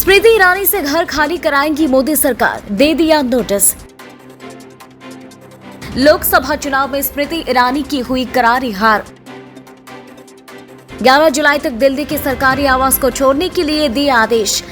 स्मृति ईरानी से घर खाली कराएंगी मोदी सरकार, दे दिया नोटिस। लोकसभा चुनाव में स्मृति ईरानी की हुई करारी हार। 11 जुलाई तक दिल्ली के सरकारी आवास को छोड़ने के लिए दिए आदेश।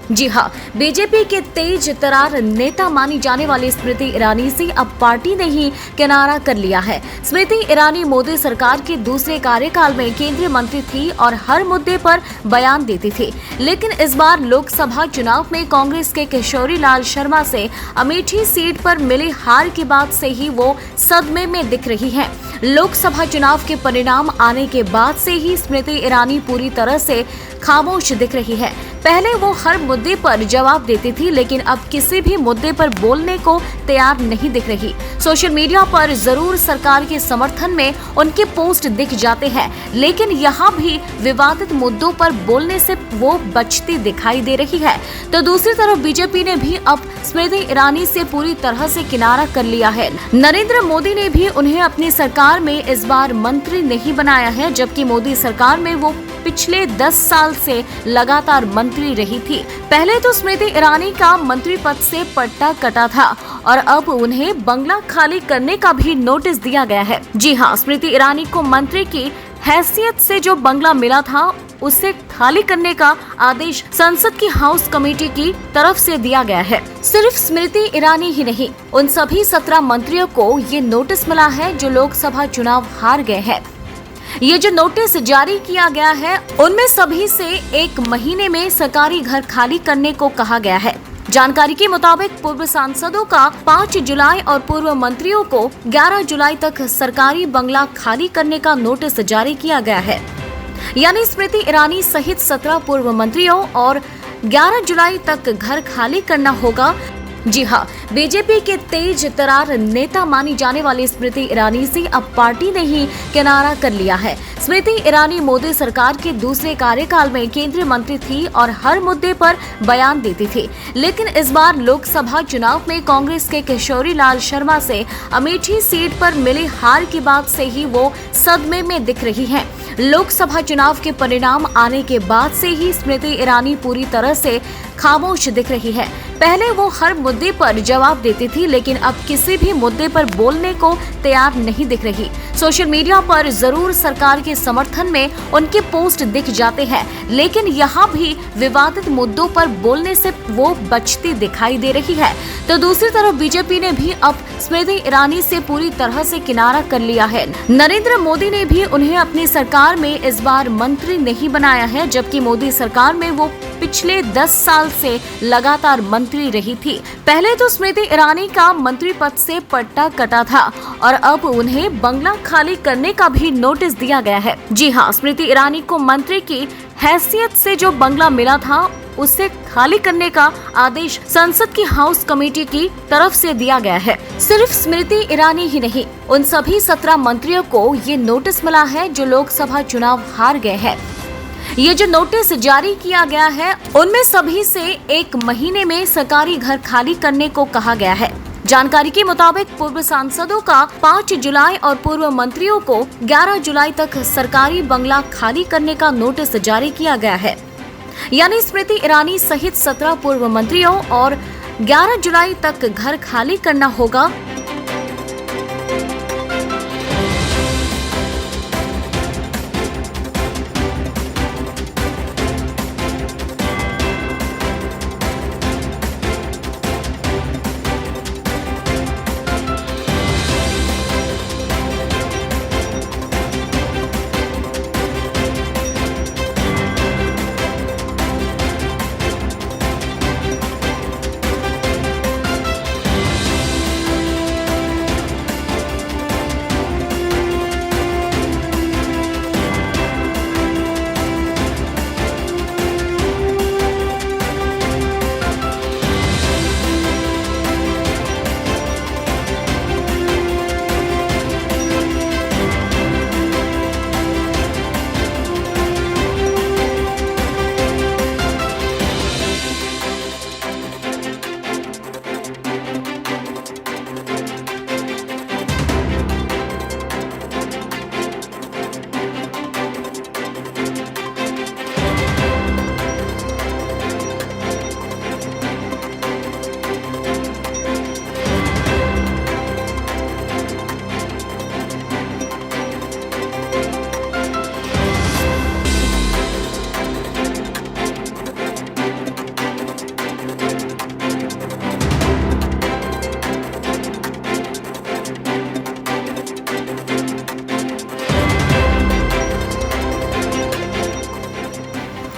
जी हां, बीजेपी के तेज तरार नेता मानी जाने वाली स्मृति ईरानी से अब पार्टी ने ही किनारा कर लिया है। स्मृति ईरानी मोदी सरकार के दूसरे कार्यकाल में केंद्रीय मंत्री थी और हर मुद्दे पर बयान देती थी, लेकिन इस बार लोकसभा चुनाव में कांग्रेस के किशोरी लाल शर्मा से अमेठी सीट पर मिली हार के बाद से ही वो सदमे में दिख रही हैं। लोकसभा चुनाव के परिणाम आने के बाद से ही स्मृति ईरानी पूरी तरह से खामोश दिख रही है। पहले वो हर मुद्दे पर जवाब देती थी, लेकिन अब किसी भी मुद्दे पर बोलने को तैयार नहीं दिख रही। सोशल मीडिया पर जरूर सरकार के समर्थन में उनके पोस्ट दिख जाते हैं, लेकिन यहाँ भी विवादित मुद्दों पर बोलने से वो बचती दिखाई दे रही है। तो दूसरी तरफ बीजेपी ने भी अब स्मृति ईरानी से पूरी तरह से किनारा कर लिया है। नरेंद्र मोदी ने भी उन्हें अपनी सरकार में इस बार मंत्री नहीं बनाया है, जबकि मोदी सरकार में वो पिछले 10 साल से लगातार मंत्री रही थी। पहले तो स्मृति ईरानी का मंत्री पद से पट्टा कटा था और अब उन्हें बंगला खाली करने का भी नोटिस दिया गया है। जी हां, स्मृति ईरानी को मंत्री की हैसियत से जो बंगला मिला था उसे खाली करने का आदेश संसद की हाउस कमेटी की तरफ से दिया गया है। सिर्फ स्मृति ईरानी ही नहीं, उन सभी 17 मंत्रियों को ये नोटिस मिला है जो लोकसभा चुनाव हार गए हैं। ये जो नोटिस जारी किया गया है उनमें सभी से 1 महीने में सरकारी घर खाली करने को कहा गया है। जानकारी के मुताबिक पूर्व सांसदों का 5 जुलाई और पूर्व मंत्रियों को 11 जुलाई तक सरकारी बंगला खाली करने का नोटिस जारी किया गया है। यानी स्मृति ईरानी सहित 17 पूर्व मंत्रियों और 11 जुलाई तक घर खाली करना होगा। जी हाँ, बीजेपी के तेज तरार नेता मानी जाने वाली स्मृति ईरानी से अब पार्टी ने ही किनारा कर लिया है। स्मृति ईरानी मोदी सरकार के दूसरे कार्यकाल में केंद्रीय मंत्री थी और हर मुद्दे पर बयान देती थी, लेकिन इस बार लोकसभा चुनाव में कांग्रेस के किशोरी लाल शर्मा से अमेठी सीट पर मिली हार के बाद से ही वो सदमे में दिख रही हैं। लोकसभा चुनाव के परिणाम आने के बाद से ही स्मृति ईरानी पूरी तरह से खामोश दिख रही है। पहले वो हर मुद्दे पर जवाब देती थी, लेकिन अब किसी भी मुद्दे पर बोलने को तैयार नहीं दिख रही। सोशल मीडिया पर जरूर सरकार के समर्थन में उनके पोस्ट दिख जाते हैं, लेकिन यहाँ भी विवादित मुद्दों पर बोलने से वो बचती दिखाई दे रही है। तो दूसरी तरफ बीजेपी ने भी अब स्मृति ईरानी से पूरी तरह से किनारा कर लिया है। नरेंद्र मोदी ने भी उन्हें अपनी सरकार में इस बार मंत्री नहीं बनाया है, जबकि मोदी सरकार में वो पिछले 10 साल से लगातार मंत्री रही थी। पहले तो स्मृति ईरानी का मंत्री पद से पट्टा कटा था और अब उन्हें बंगला खाली करने का भी नोटिस दिया गया है। जी हां, स्मृति ईरानी को मंत्री की हैसियत से जो बंगला मिला था उसे खाली करने का आदेश संसद की हाउस कमेटी की तरफ से दिया गया है। सिर्फ स्मृति ईरानी ही नहीं, उन सभी 17 मंत्रियों को ये नोटिस मिला है जो लोकसभा चुनाव हार गए हैं। ये जो नोटिस जारी किया गया है उनमें सभी से 1 महीने में सरकारी घर खाली करने को कहा गया है। जानकारी के मुताबिक पूर्व सांसदों का 5 जुलाई और पूर्व मंत्रियों को 11 जुलाई तक सरकारी बंगला खाली करने का नोटिस जारी किया गया है। यानी स्मृति ईरानी सहित 17 पूर्व मंत्रियों और 11 जुलाई तक घर खाली करना होगा।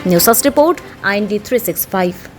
News desk report IND 365।